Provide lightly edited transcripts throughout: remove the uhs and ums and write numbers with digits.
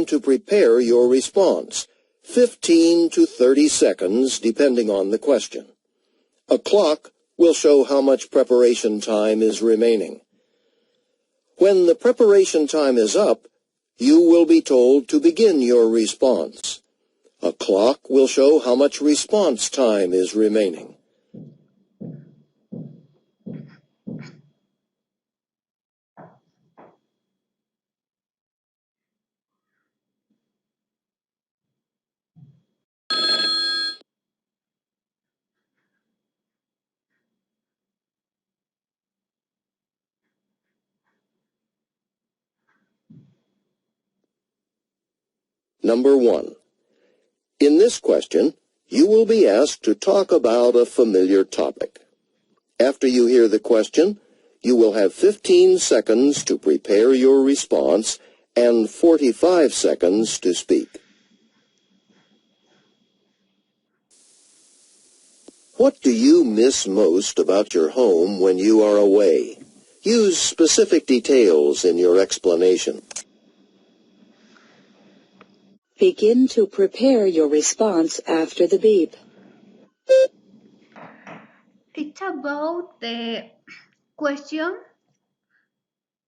time to prepare your response, 15 to 30 seconds depending on the question. A clock will show how much preparation time is remaining. When the preparation time is up, you will be told to begin your response. A clock will show how much response time is remaining. Number 1. In this question, you will be asked to talk about a familiar topic. After you hear the question, you will have 15 seconds to prepare your response and 45 seconds to speak. What do you miss most about your home when you are away? Use specific details in your explanation. Begin to prepare your response after the beep. It's about the question.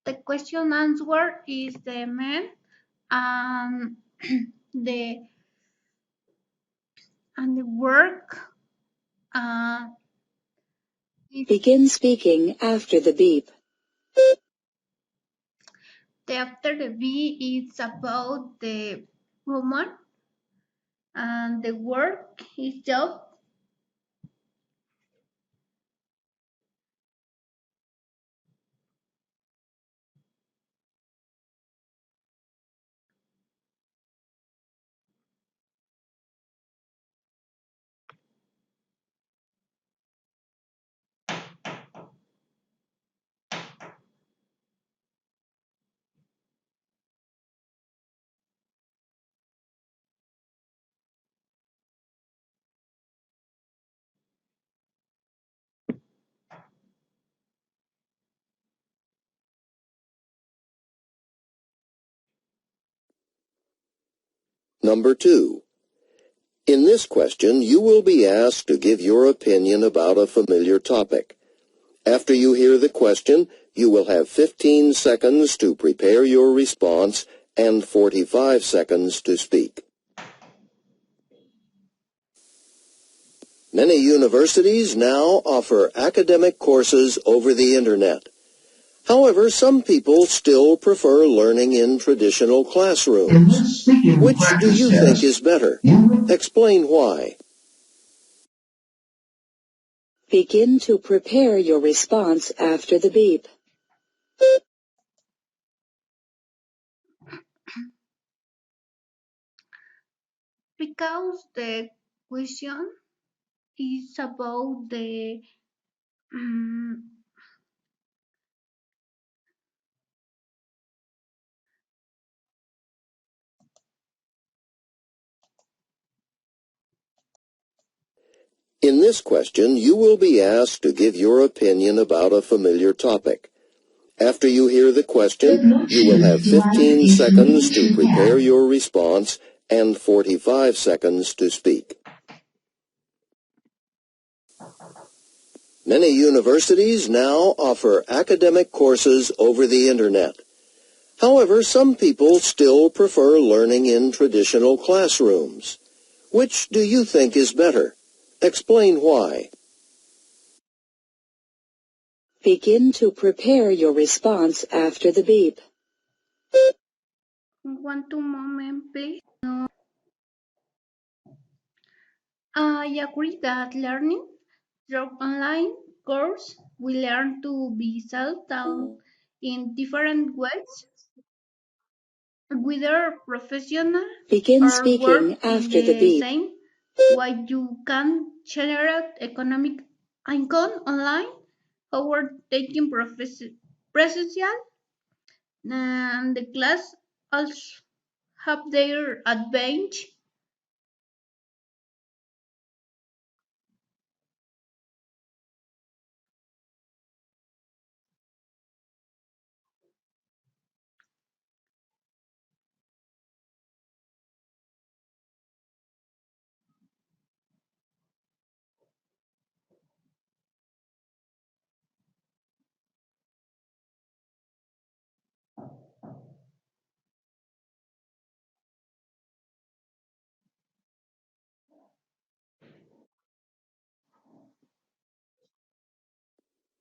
The question answer is the man and the work. Begin speaking after the beep. After the B is about the woman and the work is job. Number 2. In this question, you will be asked to give your opinion about a familiar topic. After you hear the question, you will have 15 seconds to prepare your response and 45 seconds to speak. Many universities now offer academic courses over the Internet. However, some people still prefer learning in traditional classrooms. Which do you think is better? Explain why. Begin to prepare your response after the beep. Because the question is about the In this question, you will be asked to give your opinion about a familiar topic. After you hear the question, you will have 15 seconds to prepare your response and 45 seconds to speak. Many universities now offer academic courses over the Internet. However, some people still prefer learning in traditional classrooms. Which do you think is better? Explain why. Begin to prepare your response after the beep. One moment, please. I agree that learning through online course we learn to be self-taught in different ways, whether professional Begin or speaking work after in the the beep. same way you can generate economic income online or taking presential and the class also have their advantage.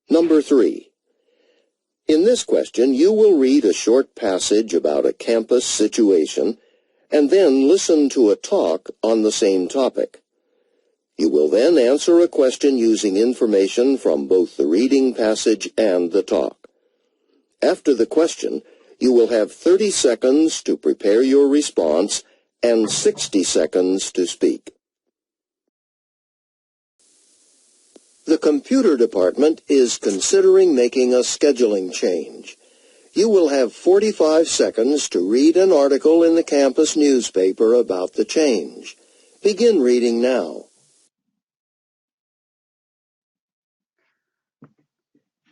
Number 3. In this question, you will read a short passage about a campus situation and then listen to a talk on the same topic. You will then answer a question using information from both the reading passage and the talk. After the question, you will have 30 seconds to prepare your response and 60 seconds to speak. The computer department is considering making a scheduling change. You will have 45 seconds to read an article in the campus newspaper about the change. Begin reading now.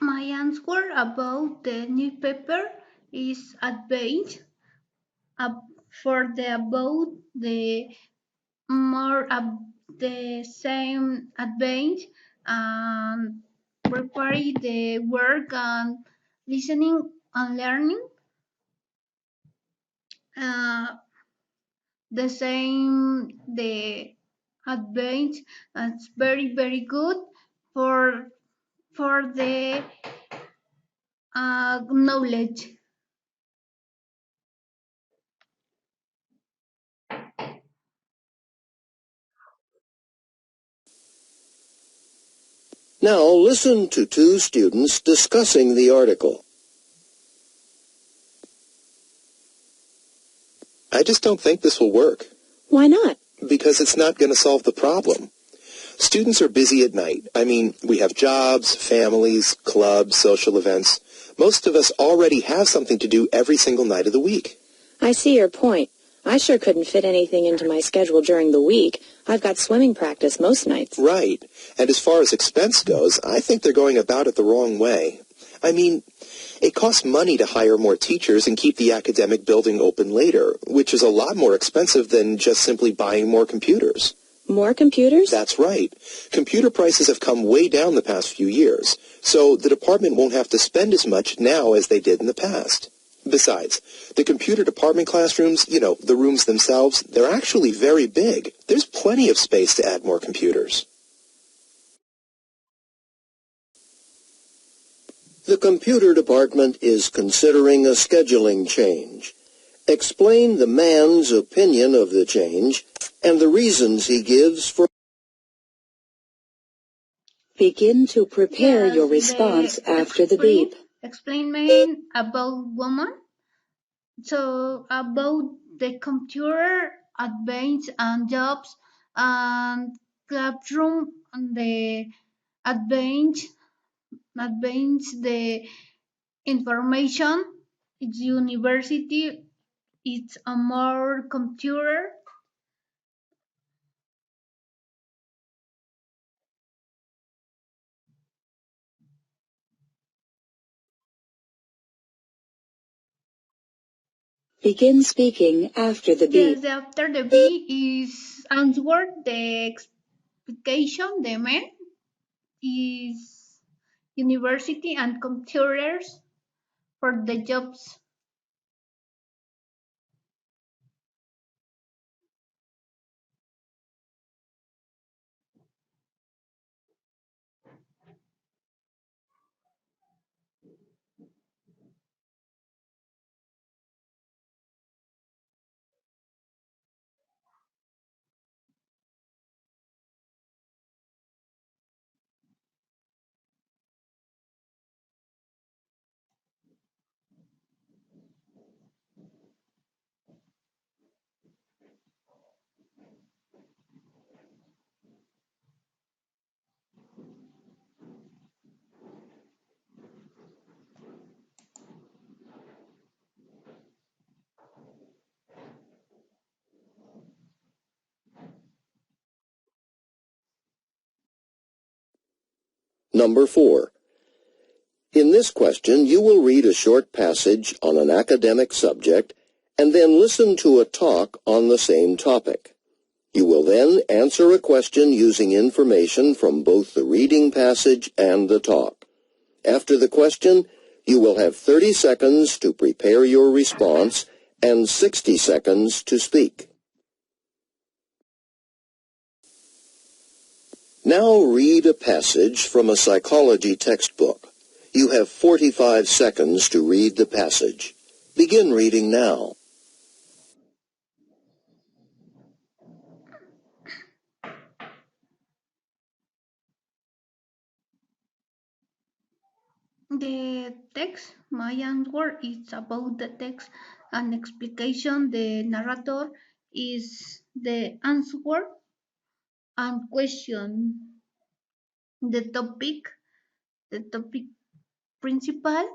My answer about the newspaper is advantage. For the about the more of the same advantage and prepare the work and listening and learning. Uh, the same the advantage. It's very good for the knowledge. Now listen to two students discussing the article. I just don't think this will work. Why not? Because it's not going to solve the problem. Students are busy at night. I mean, we have jobs, families, clubs, social events. Most of us already have something to do every single night of the week. I see your point. I sure couldn't fit anything into my schedule during the week. I've got swimming practice most nights. Right. And as far as expense goes, I think they're going about it the wrong way. I mean, it costs money to hire more teachers and keep the academic building open later, which is a lot more expensive than just simply buying more computers. More computers? That's right. Computer prices have come way down the past few years, so the department won't have to spend as much now as they did in the past. Besides, the computer department classrooms, the rooms themselves, they're actually very big. There's plenty of space to add more computers. The computer department is considering a scheduling change. Explain the man's opinion of the change and the reasons he gives for. Begin to prepare your response after the beep. Explain main about woman. So about the computer advance and jobs and classroom and the advance the information. It's university. It's a more computer. Begin speaking after the beep. Yes, after the B is answer the explication. The main is university and computers for the jobs. Number 4. In this question, you will read a short passage on an academic subject and then listen to a talk on the same topic. You will then answer a question using information from both the reading passage and the talk. After the question, you will have 30 seconds to prepare your response and 60 seconds to speak. Now read a passage from a psychology textbook. You have 45 seconds to read the passage. Begin reading now. The text, my answer is about the text and explication. The narrator is the answer and question. The topic principal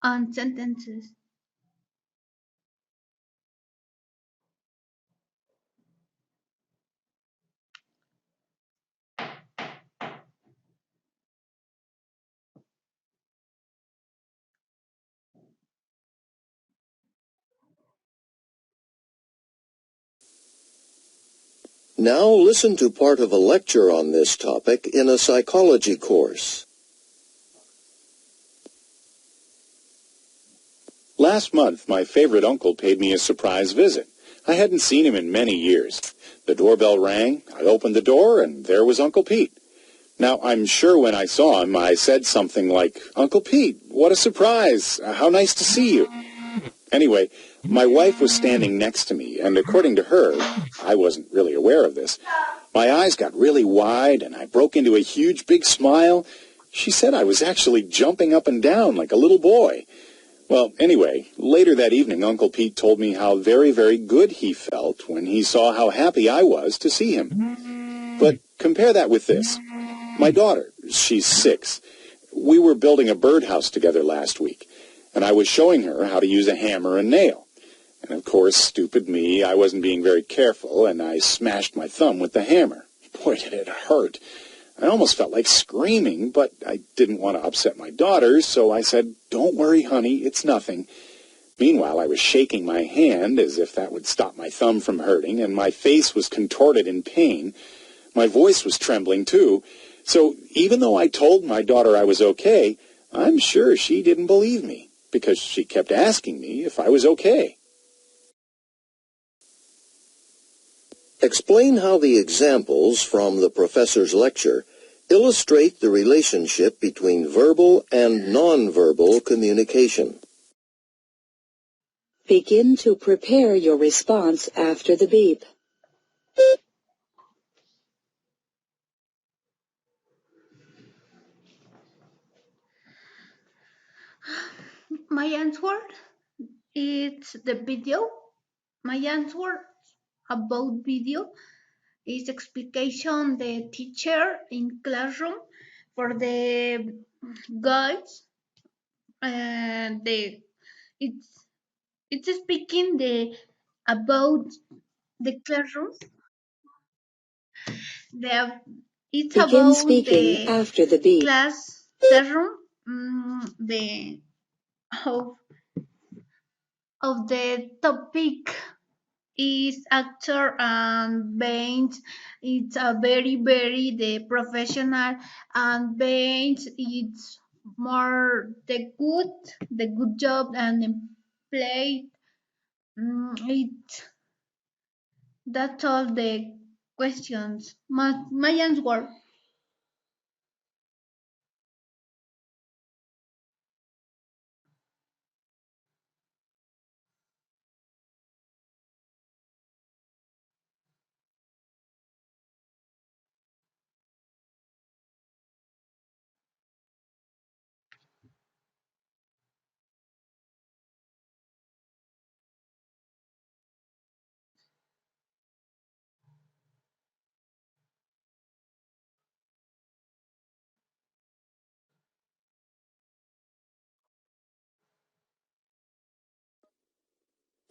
and sentences. Now listen to part of a lecture on this topic in a psychology course. Last month, my favorite uncle paid me a surprise visit. I hadn't seen him in many years. The doorbell rang, I opened the door, and there was Uncle Pete. Now, I'm sure when I saw him, I said something like, "Uncle Pete, what a surprise! How nice to see you." Anyway, my wife was standing next to me, and according to her, I wasn't really aware of this, my eyes got really wide, and I broke into a huge big smile. She said I was actually jumping up and down like a little boy. Well, anyway, later that evening, Uncle Pete told me how very, very good he felt when he saw how happy I was to see him. But compare that with this. My daughter, she's 6. We were building a birdhouse together last week, and I was showing her how to use a hammer and nail. And of course, stupid me, I wasn't being very careful, and I smashed my thumb with the hammer. Boy, did it hurt. I almost felt like screaming, but I didn't want to upset my daughter, so I said, "Don't worry, honey, it's nothing." Meanwhile, I was shaking my hand as if that would stop my thumb from hurting, and my face was contorted in pain. My voice was trembling, too. So even though I told my daughter I was okay, I'm sure she didn't believe me, because she kept asking me if I was okay. Explain how the examples from the professor's lecture illustrate the relationship between verbal and nonverbal communication. Begin to prepare your response after the beep. My answer is the video. My answer about video is explication the teacher in classroom for the guys and it's it's speaking the about the classroom. The it's Begin about speaking the after the beep. classroom. The of of the topic is actor and Baines. It's a very the professional and Baines. It's more the good job and the play. It that's all the questions. My answer.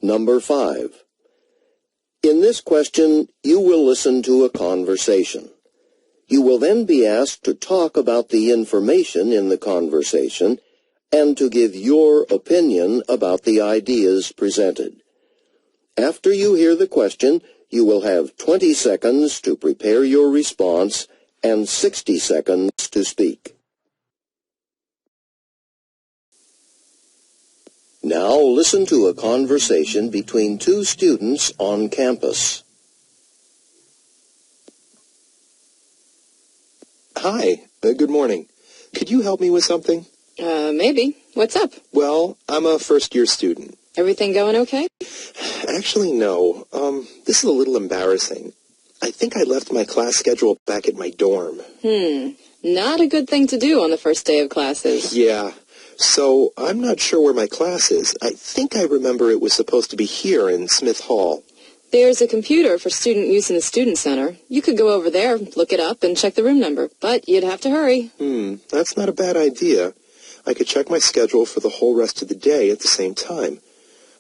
Number 5. In this question, you will listen to a conversation. You will then be asked to talk about the information in the conversation and to give your opinion about the ideas presented. After you hear the question, you will have 20 seconds to prepare your response and 60 seconds to speak. Now listen to a conversation between 2 students on campus. Hi. Good morning. Could you help me with something? Maybe. What's up? Well, I'm a first-year student. Everything going okay? Actually, no. This is a little embarrassing. I think I left my class schedule back at my dorm. Not a good thing to do on the first day of classes. Yeah. So, I'm not sure where my class is. I think I remember it was supposed to be here in Smith Hall. There's a computer for student use in the student center. You could go over there, look it up, and check the room number. But you'd have to hurry. That's not a bad idea. I could check my schedule for the whole rest of the day at the same time.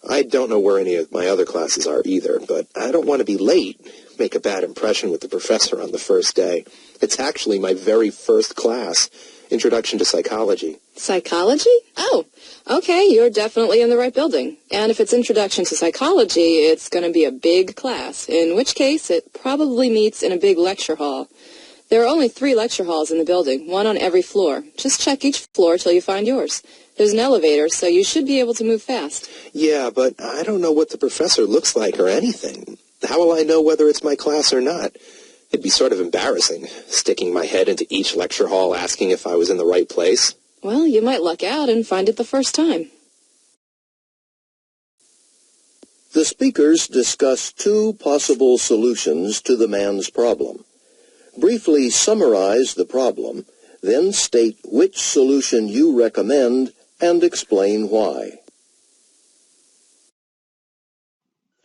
I don't know where any of my other classes are either, but I don't want to be late, make a bad impression with the professor on the first day. It's actually my very first class, Introduction to Psychology. Psychology? Oh, okay, you're definitely in the right building. And if it's Introduction to Psychology, it's going to be a big class, in which case it probably meets in a big lecture hall. There are only 3 lecture halls in the building, one on every floor. Just check each floor till you find yours. There's an elevator, so you should be able to move fast. Yeah, but I don't know what the professor looks like or anything. How will I know whether it's my class or not? It'd be sort of embarrassing, sticking my head into each lecture hall asking if I was in the right place. Well, you might luck out and find it the first time. The speakers discuss 2 possible solutions to the man's problem. Briefly summarize the problem, then state which solution you recommend and explain why.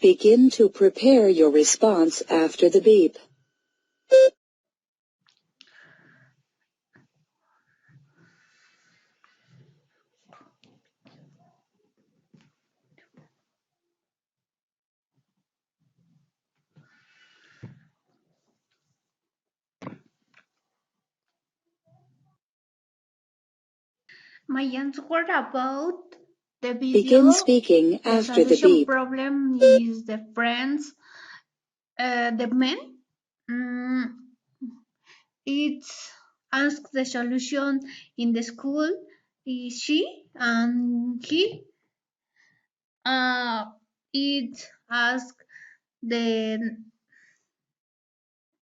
Begin to prepare your response after the beep. My answer about the Begin video, speaking the after the solution beep. problem is the friends, the man. It asks the solution in the school is she and he. It asks the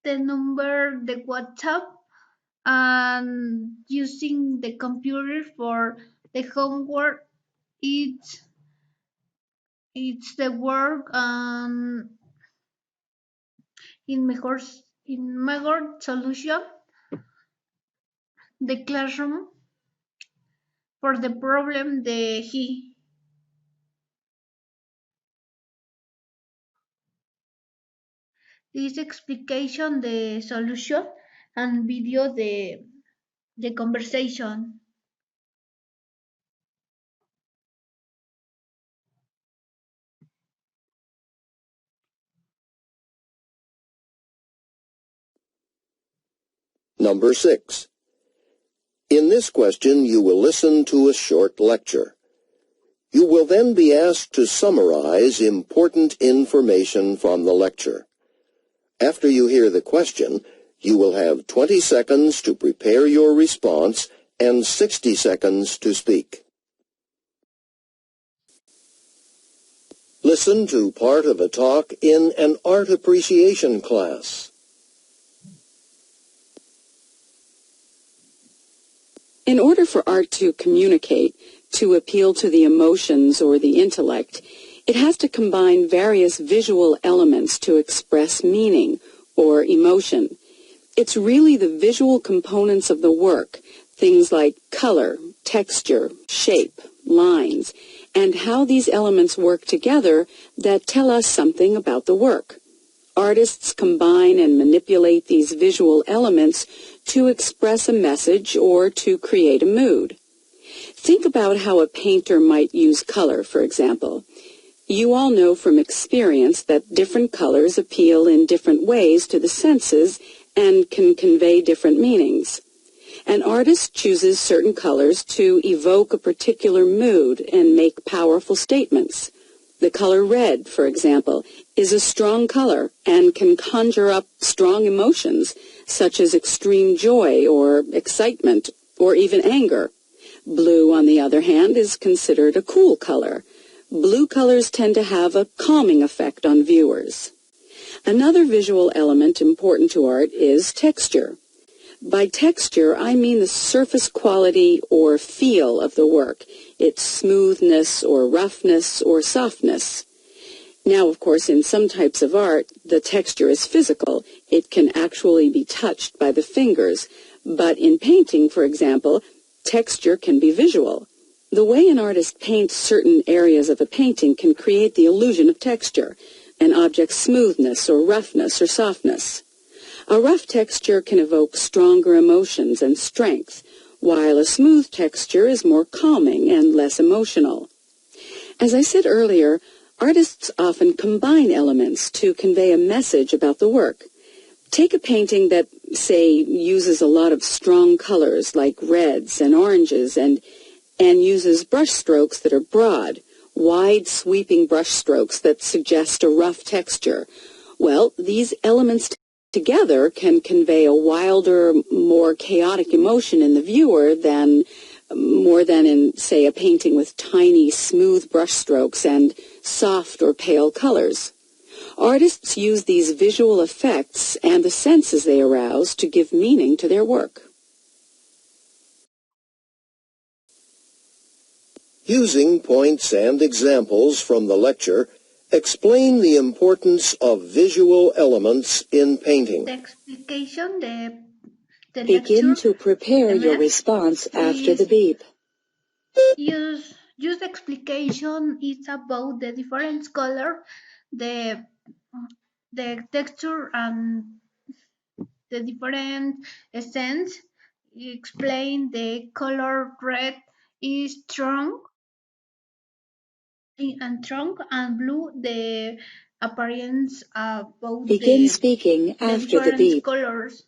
number, the WhatsApp, and using the computer for the homework. It's the work in mejor solution, the classroom for the problem the he. This explication the solution and video the conversation. Number 6. In this question, you will listen to a short lecture. You will then be asked to summarize important information from the lecture. After you hear the question, you will have 20 seconds to prepare your response and 60 seconds to speak. Listen to part of a talk in an art appreciation class. In order for art to communicate, to appeal to the emotions or the intellect, it has to combine various visual elements to express meaning or emotion. It's really the visual components of the work, things like color, texture, shape, lines, and how these elements work together that tell us something about the work. Artists combine and manipulate these visual elements to express a message or to create a mood. Think about how a painter might use color, for example. You all know from experience that different colors appeal in different ways to the senses and can convey different meanings. An artist chooses certain colors to evoke a particular mood and make powerful statements. The color red, for example, is a strong color and can conjure up strong emotions, such as extreme joy or excitement or even anger. Blue, on the other hand, is considered a cool color. Blue colors tend to have a calming effect on viewers. Another visual element important to art is texture. By texture, I mean the surface quality or feel of the work, its smoothness or roughness or softness. Now, of course, in some types of art, the texture is physical. It can actually be touched by the fingers. But in painting, for example, texture can be visual. The way an artist paints certain areas of a painting can create the illusion of texture, an object's smoothness or roughness or softness. A rough texture can evoke stronger emotions and strength, while a smooth texture is more calming and less emotional. As I said earlier, artists often combine elements to convey a message about the work. Take a painting that, say, uses a lot of strong colors like reds and oranges and uses brush strokes that are broad, wide sweeping brush strokes that suggest a rough texture. Well, these elements together can convey a wilder, more chaotic emotion in the viewer more than in, say, a painting with tiny, smooth brush strokes and soft or pale colors. Artists use these visual effects and the senses they arouse to give meaning to their work. Using points and examples from the lecture, explain the importance of visual elements in painting. The explication, the Begin lecture, to prepare the your math response after the is beep. use explication is about the different color, the texture and the different essence. Explain the color red is strong and blue the appearance about Begin speaking the after the different beep. colors.